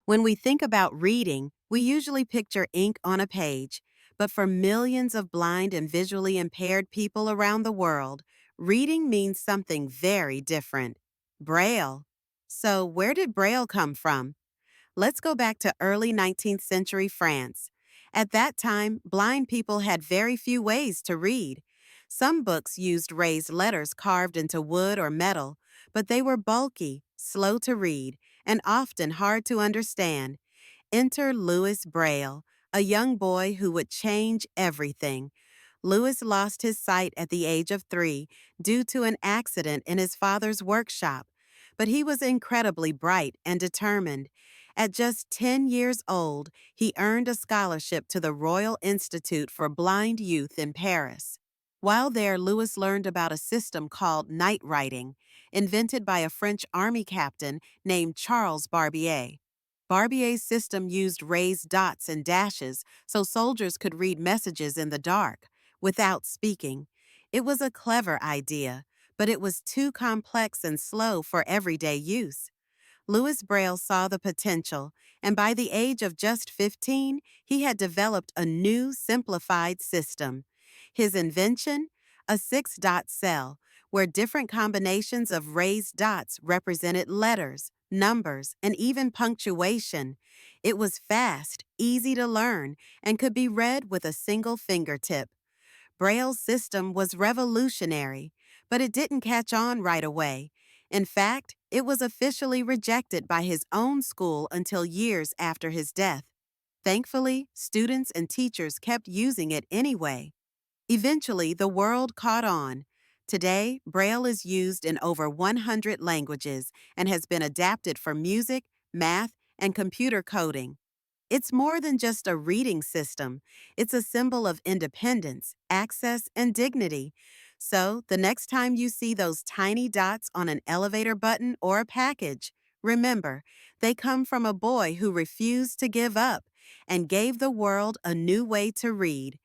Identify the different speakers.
Speaker 1: When we think about reading, we usually picture ink on a page, but for millions of blind and visually impaired people around the world, reading means something very different. Braille. So, where did Braille come from? Let's go back to early 19th century France. At that time, blind people had very few ways to read. Some books used raised letters carved into wood or metal, but they were bulky, slow to read, and often hard to understand. Enter Louis Braille, a young boy who would change everything. Louis lost his sight at the age of 3 due to an accident in his father's workshop, but he was incredibly bright and determined. At just 10 years old, he earned a scholarship to the Royal Institute for Blind Youth in Paris. While there, Louis learned about a system called night writing, invented by a French army captain named Charles Barbier. Barbier's system used raised dots and dashes so soldiers could read messages in the dark without speaking. It was a clever idea, but it was too complex and slow for everyday use. Louis Braille saw the potential, and by the age of just 15, he had developed a new, simplified system. His invention? A six-dot cell, where different combinations of raised dots represented letters, numbers, and even punctuation. It was fast, easy to learn, and could be read with a single fingertip. Braille's system was revolutionary, but it didn't catch on right away. In fact, it was officially rejected by his own school until years after his death. Thankfully, students and teachers kept using it anyway. Eventually, the world caught on. Today, Braille is used in over 100 languages and has been adapted for music, math, and computer coding. It's more than just a reading system. It's a symbol of independence, access, and dignity. So, the next time you see those tiny dots on an elevator button or a package, remember, they come from a boy who refused to give up and gave the world a new way to read.